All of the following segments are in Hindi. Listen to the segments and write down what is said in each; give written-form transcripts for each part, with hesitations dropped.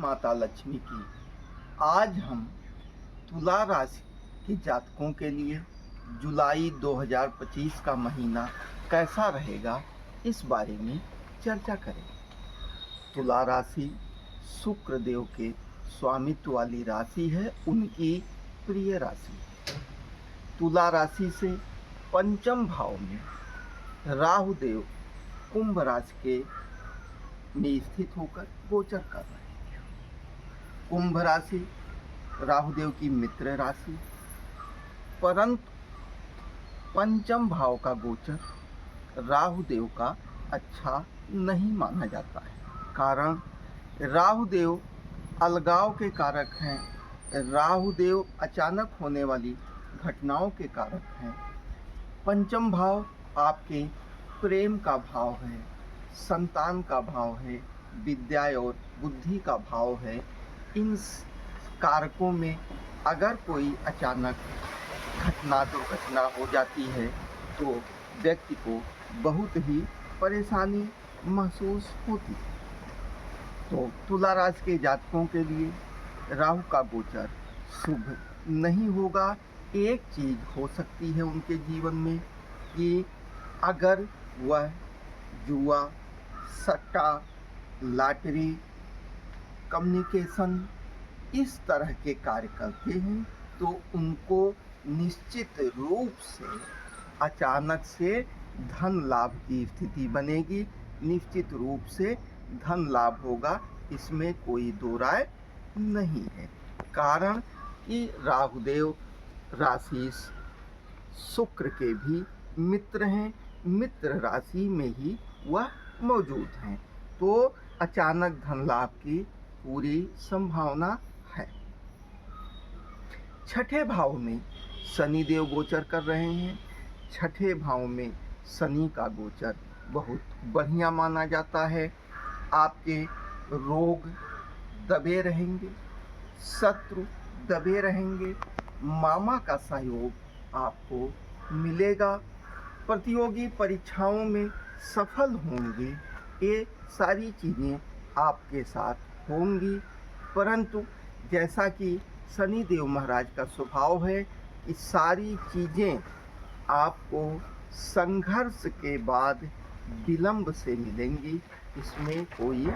माता लक्ष्मी की। आज हम तुला राशि के जातकों के लिए जुलाई 2025 का महीना कैसा रहेगा, इस बारे में चर्चा करेंगे। तुला राशि शुक्र देव के स्वामित्व वाली राशि है, उनकी प्रिय राशि। तुला राशि से पंचम भाव में राहु देव कुंभ राशि के में स्थित होकर गोचर कर रहे हैं। कुंभ राशि राहु देव की मित्र राशि, परंतु पंचम भाव का गोचर राहु देव का अच्छा नहीं माना जाता है। कारण राहु देव अलगाव के कारक हैं, राहु देव अचानक होने वाली घटनाओं के कारक हैं। पंचम भाव आपके प्रेम का भाव है, संतान का भाव है, विद्या और बुद्धि का भाव है। इन कारकों में अगर कोई अचानक दुर्घटना हो जाती है तो व्यक्ति को बहुत ही परेशानी महसूस होती है। तो तुला राशि के जातकों के लिए राहु का गोचर शुभ नहीं होगा। एक चीज हो सकती है उनके जीवन में कि अगर वह जुआ, सट्टा, लॉटरी, कम्युनिकेशन इस तरह के कार्य करते हैं तो उनको निश्चित रूप से अचानक से धन लाभ की स्थिति बनेगी। निश्चित रूप से धन लाभ होगा, इसमें कोई दो राय नहीं है। कारण कि राहुदेव राशि शुक्र के भी मित्र हैं, मित्र राशि में ही वह मौजूद हैं, तो अचानक धन लाभ की पूरी संभावना है। छठे भाव में शनि देव गोचर कर रहे हैं। छठे भाव में शनि का गोचर बहुत बढ़िया माना जाता है। आपके रोग दबे रहेंगे, शत्रु दबे रहेंगे, मामा का सहयोग आपको मिलेगा, प्रतियोगी परीक्षाओं में सफल होंगे। ये सारी चीज़ें आपके साथ होंगी। परंतु जैसा कि शनि देव महाराज का स्वभाव है कि सारी चीज़ें आपको संघर्ष के बाद विलंब से मिलेंगी, इसमें कोई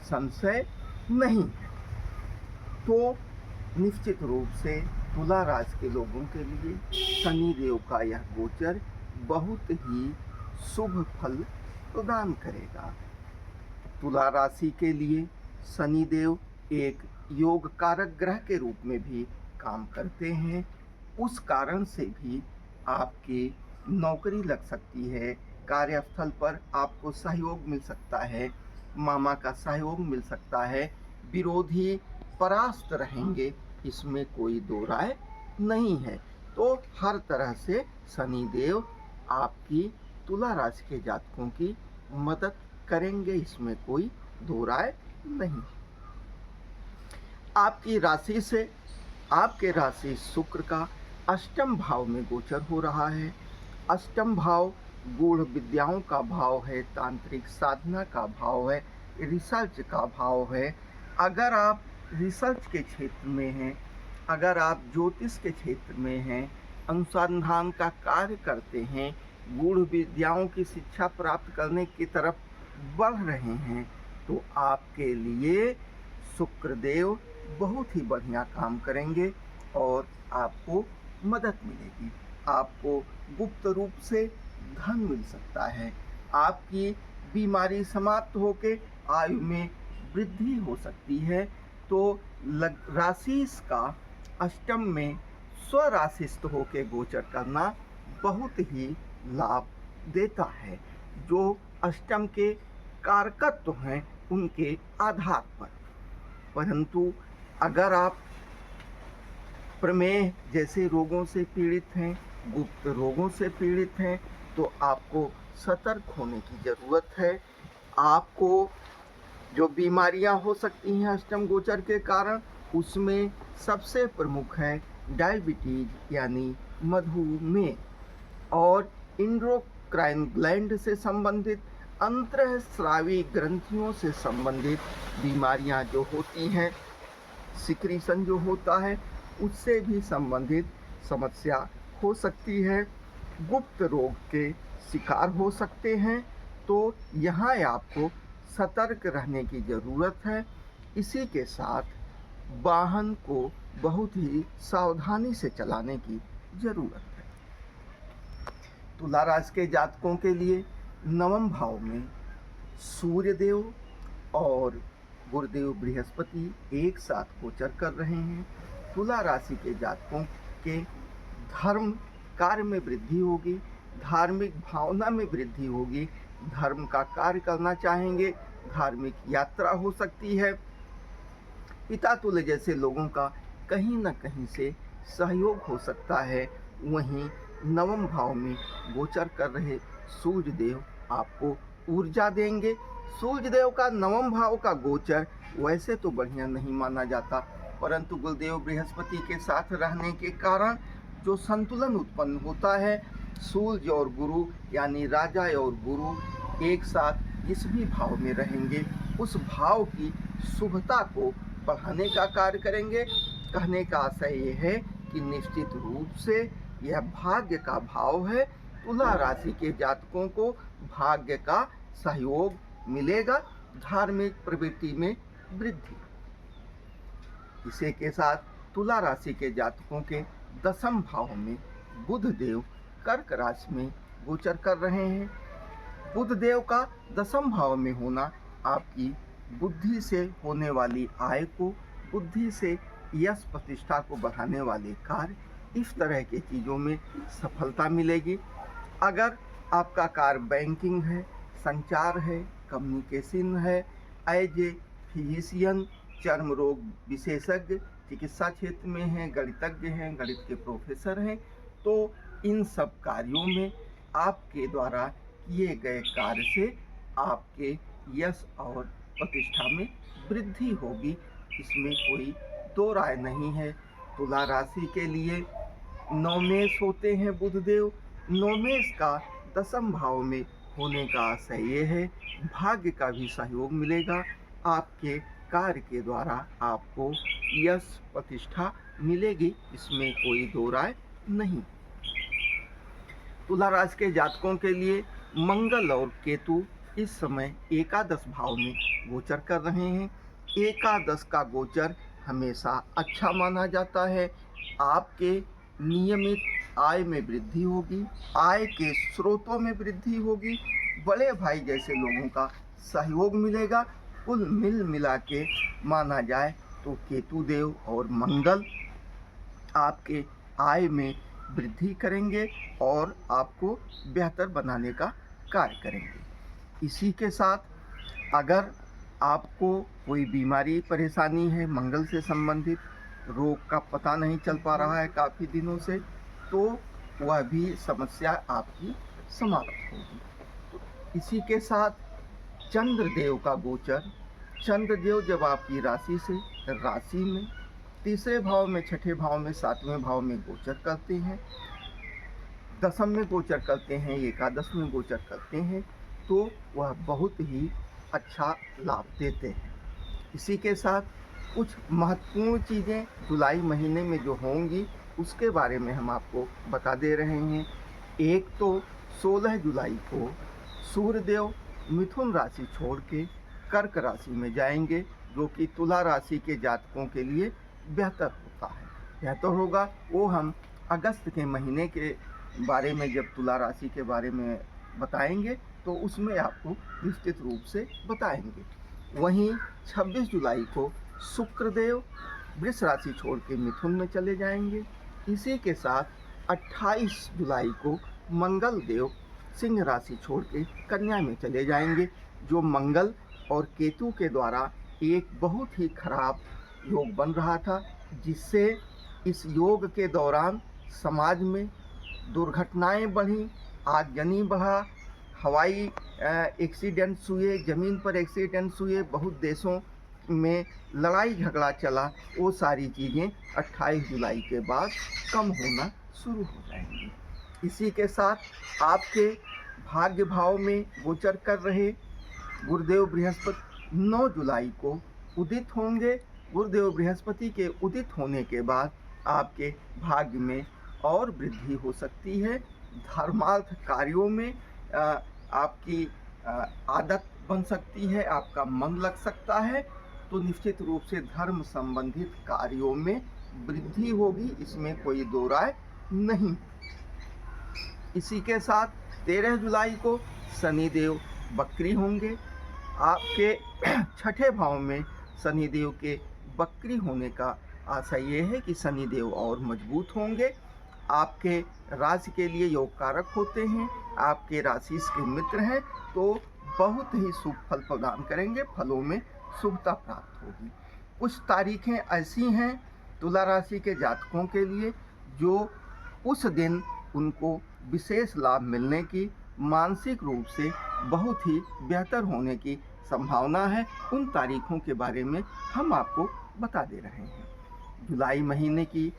संशय नहीं है। तो निश्चित रूप से तुला राशि के लोगों के लिए शनि देव का यह गोचर बहुत ही शुभ फल प्रदान करेगा। तुला राशि के लिए शनि देव एक योग कारक ग्रह के रूप में भी काम करते हैं। उस कारण से भी आपकी नौकरी लग सकती है, कार्यस्थल पर आपको सहयोग मिल सकता है, मामा का सहयोग मिल सकता है, विरोधी परास्त रहेंगे, इसमें कोई दो राय नहीं है। तो हर तरह से शनि देव आपकी तुला राशि के जातकों की मदद करेंगे, इसमें कोई दो राय नहीं। आपकी राशि से आपके राशि शुक्र का अष्टम भाव में गोचर हो रहा है। अष्टम भाव गूढ़ विद्याओं का भाव है, तांत्रिक साधना का भाव है, रिसर्च का भाव है। अगर आप रिसर्च के क्षेत्र में हैं, अगर आप ज्योतिष के क्षेत्र में हैं, अनुसंधान का कार्य करते हैं, गूढ़ विद्याओं की शिक्षा प्राप्त करने की तरफ बढ़ रहे हैं, तो आपके लिए शुक्रदेव बहुत ही बढ़िया काम करेंगे और आपको मदद मिलेगी। आपको गुप्त रूप से धन मिल सकता है, आपकी बीमारी समाप्त होकर आयु में वृद्धि हो सकती है। तो राशि का अष्टम में स्वराशिस्थ होकर गोचर करना बहुत ही लाभ देता है, जो अष्टम के कारकत्व हैं उनके आधार पर। परंतु अगर आप प्रमेह जैसे रोगों से पीड़ित हैं, गुप्त रोगों से पीड़ित हैं, तो आपको सतर्क होने की ज़रूरत है। आपको जो बीमारियां हो सकती हैं अष्टम गोचर के कारण, उसमें सबसे प्रमुख है डायबिटीज यानी मधुमेह और इंडोक्राइन ग्लैंड से संबंधित अंतःस्रावी ग्रंथियों से संबंधित बीमारियां जो होती हैं, सिक्रीशन जो होता है, उससे भी संबंधित समस्या हो सकती है, गुप्त रोग के शिकार हो सकते हैं। तो यहाँ आपको सतर्क रहने की ज़रूरत है। इसी के साथ वाहन को बहुत ही सावधानी से चलाने की ज़रूरत है। तुला राशि के जातकों के लिए नवम भाव में सूर्यदेव और गुरुदेव बृहस्पति एक साथ गोचर कर रहे हैं। तुला राशि के जातकों के धर्म कार्य में वृद्धि होगी, धार्मिक भावना में वृद्धि होगी, धर्म का कार्य करना चाहेंगे, धार्मिक यात्रा हो सकती है। पिता तुल्य जैसे लोगों का कहीं न कहीं से सहयोग हो सकता है। वहीं नवम भाव में गोचर कर रहे सूर्यदेव आपको ऊर्जा देंगे। सूर्यदेव का नवम भाव का गोचर वैसे तो बढ़िया नहीं माना जाता, परंतु गुरुदेव बृहस्पति के साथ रहने के कारण जो संतुलन उत्पन्न होता है, सूर्य और गुरु यानी राजा और गुरु एक साथ जिस भी भाव में रहेंगे उस भाव की शुभता को बढ़ाने का कार्य करेंगे। कहने का आशय ये है कि निश्चित रूप से यह भाग्य का भाव है। तुला राशि के जातकों को भाग्य का सहयोग मिलेगा, धार्मिक प्रवृत्ति में वृद्धि। इसी के साथ तुला राशि के जातकों के दसम भाव में बुध देव कर्क राशि में गोचर कर रहे हैं। बुध देव का दसम भाव में होना आपकी बुद्धि से होने वाली आय को, बुद्धि से यश प्रतिष्ठा को बढ़ाने वाले कार्य, इस तरह की चीज़ों में सफलता मिलेगी। अगर आपका कार्य बैंकिंग है, संचार है, कम्युनिकेशन है, एज ए फिजिशियन, चर्म रोग विशेषज्ञ, चिकित्सा क्षेत्र में हैं, गणितज्ञ हैं, गणित के प्रोफेसर हैं, तो इन सब कार्यों में आपके द्वारा किए गए कार्य से आपके यश और प्रतिष्ठा में वृद्धि होगी। इसमें कोई दो राय नहीं है। तुला राशि के लिए नवमेश होते हैं बुधदेव। नवमेश का दसम भाव में होने का आशय ये है, भाग्य का भी सहयोग मिलेगा। आपके कार्य के द्वारा आपको यश प्रतिष्ठा मिलेगी, इसमें कोई दो राय नहीं। तुला राशि के जातकों के लिए मंगल और केतु इस समय एकादश भाव में गोचर कर रहे हैं। एकादश का गोचर हमेशा अच्छा माना जाता है। आपके नियमित आय में वृद्धि होगी, आय के स्रोतों में वृद्धि होगी, बड़े भाई जैसे लोगों का सहयोग मिलेगा। कुल मिला के माना जाए तो केतु देव और मंगल आपके आय में वृद्धि करेंगे और आपको बेहतर बनाने का कार्य करेंगे। इसी के साथ अगर आपको कोई बीमारी परेशानी है, मंगल से संबंधित रोग का पता नहीं चल पा रहा है काफ़ी दिनों से, तो वह भी समस्या आपकी समाप्त होगी। तो इसी के साथ चंद्रदेव का गोचर, चंद्रदेव जब आपकी राशि से राशि में तीसरे भाव में, छठे भाव में, सातवें भाव में गोचर करते हैं, दसम में गोचर करते हैं, एकादश में गोचर करते हैं, तो वह बहुत ही अच्छा लाभ देते हैं। इसी के साथ कुछ महत्वपूर्ण चीज़ें जुलाई महीने में जो होंगी उसके बारे में हम आपको बता दे रहे हैं। एक तो 16 जुलाई को सूर्यदेव मिथुन राशि छोड़ के कर्क राशि में जाएंगे, जो कि तुला राशि के जातकों के लिए बेहतर होता है। बेहतर होगा वो हम अगस्त के महीने के बारे में जब तुला राशि के बारे में बताएंगे तो उसमें आपको निश्चित रूप से बताएंगे। वहीं 26 जुलाई को शुक्रदेव वृष राशि छोड़ के मिथुन में चले जाएंगे। इसी के साथ 28 जुलाई को मंगल देव सिंह राशि छोड़ के कन्या में चले जाएंगे, जो मंगल और केतु के द्वारा एक बहुत ही खराब योग बन रहा था, जिससे इस योग के दौरान समाज में दुर्घटनाएं बढ़ी, आगजनी बढ़ा, हवाई एक्सीडेंट्स हुए, ज़मीन पर एक्सीडेंट्स हुए, बहुत देशों में लड़ाई झगड़ा चला। वो सारी चीज़ें 28 जुलाई के बाद कम होना शुरू हो जाएंगी। इसी के साथ आपके भाग्य भाव में गोचर कर रहे गुरुदेव बृहस्पति 9 जुलाई को उदित होंगे। गुरुदेव बृहस्पति के उदित होने के बाद आपके भाग्य में और वृद्धि हो सकती है। धर्मार्थ कार्यों में आपकी आदत बन सकती है, आपका मन लग सकता है, तो निश्चित रूप से धर्म संबंधित कार्यों में वृद्धि होगी, इसमें कोई दो राय नहीं। इसी के साथ 13 जुलाई को शनिदेव वक्री होंगे। आपके छठे भाव में शनिदेव के वक्री होने का आशय ये है कि शनिदेव और मजबूत होंगे। आपके राशि के लिए योग कारक होते हैं, आपके राशि के मित्र हैं, तो बहुत ही शुभ फल प्रदान करेंगे, फलों में शुभता प्राप्त होगी। कुछ तारीखें ऐसी हैं तुला राशि के जातकों के लिए जो उस दिन उनको विशेष लाभ मिलने की, मानसिक रूप से बहुत ही बेहतर होने की संभावना है। उन तारीखों के बारे में हम आपको बता दे रहे हैं। जुलाई महीने की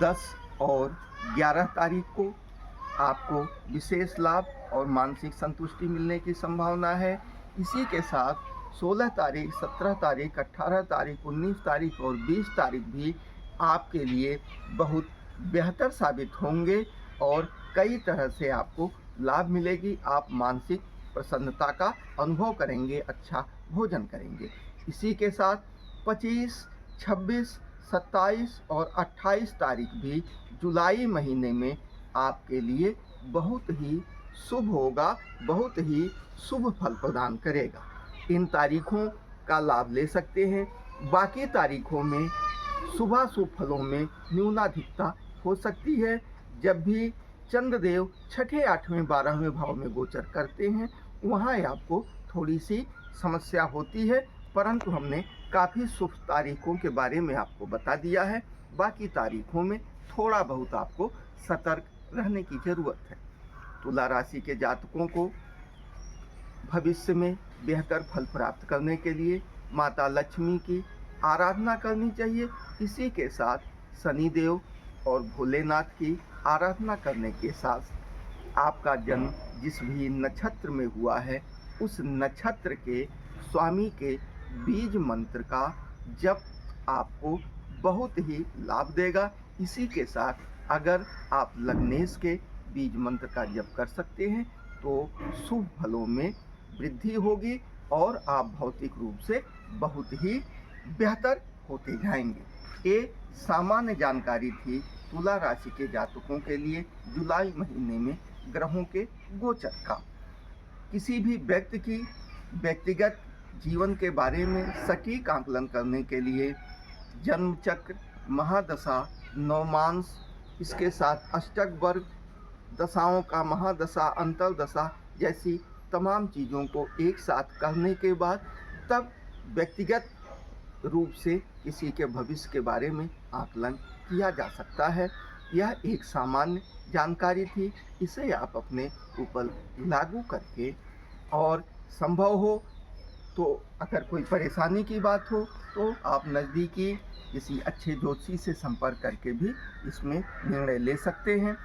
10 और 11 तारीख को आपको विशेष लाभ और मानसिक संतुष्टि मिलने की संभावना है। इसी के साथ 16 तारीख, 17 तारीख, 18 तारीख, 19 तारीख और 20 तारीख भी आपके लिए बहुत बेहतर साबित होंगे और कई तरह से आपको लाभ मिलेगी। आप मानसिक प्रसन्नता का अनुभव करेंगे, अच्छा भोजन करेंगे। इसी के साथ 25, 26, 27 और 28 तारीख भी जुलाई महीने में आपके लिए बहुत ही शुभ होगा, बहुत ही शुभ फल प्रदान करेगा। इन तारीखों का लाभ ले सकते हैं। बाकी तारीखों में शुभाशुभ फलों में न्यूनाधिकता हो सकती है। जब भी चंद्रदेव छठे, 8वें, 12वें भाव में गोचर करते हैं, वहाँ आपको थोड़ी सी समस्या होती है, परंतु हमने काफ़ी शुभ तारीखों के बारे में आपको बता दिया है। बाकी तारीखों में थोड़ा बहुत आपको सतर्क रहने की ज़रूरत है। तुला राशि के जातकों को भविष्य में बेहतर फल प्राप्त करने के लिए माता लक्ष्मी की आराधना करनी चाहिए। इसी के साथ शनिदेव और भोलेनाथ की आराधना करने के साथ आपका जन्म जिस भी नक्षत्र में हुआ है, उस नक्षत्र के स्वामी के बीज मंत्र का जप आपको बहुत ही लाभ देगा। इसी के साथ अगर आप लग्नेश के बीज मंत्र का जप कर सकते हैं तो शुभ फलों में वृद्धि होगी और आप भौतिक रूप से बहुत ही बेहतर होते जाएंगे। ये सामान्य जानकारी थी तुला राशि के जातकों के लिए जुलाई महीने में ग्रहों के गोचर का। किसी भी व्यक्ति की व्यक्तिगत जीवन के बारे में सटीक आकलन करने के लिए जन्म चक्र, महादशा, नवमांश, इसके साथ अष्टक वर्ग, दशाओं का महादशा, अंतर्दशा जैसी तमाम चीज़ों को एक साथ करने के बाद तब व्यक्तिगत रूप से किसी के भविष्य के बारे में आकलन किया जा सकता है। यह एक सामान्य जानकारी थी, इसे आप अपने ऊपर लागू करके और संभव हो तो अगर कोई परेशानी की बात हो तो आप नज़दीकी किसी अच्छे ज्योतिषी से संपर्क करके भी इसमें निर्णय ले सकते हैं।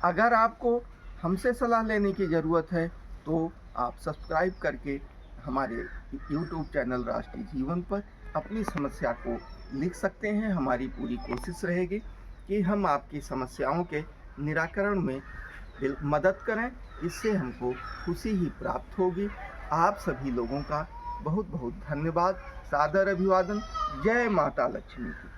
अगर आपको हमसे सलाह लेने की ज़रूरत है तो आप सब्सक्राइब करके हमारे YouTube चैनल राष्ट्रीय जीवन पर अपनी समस्या को लिख सकते हैं। हमारी पूरी कोशिश रहेगी कि हम आपकी समस्याओं के निराकरण में मदद करें, इससे हमको खुशी ही प्राप्त होगी। आप सभी लोगों का बहुत बहुत धन्यवाद, सादर अभिवादन। जय माता लक्ष्मी की।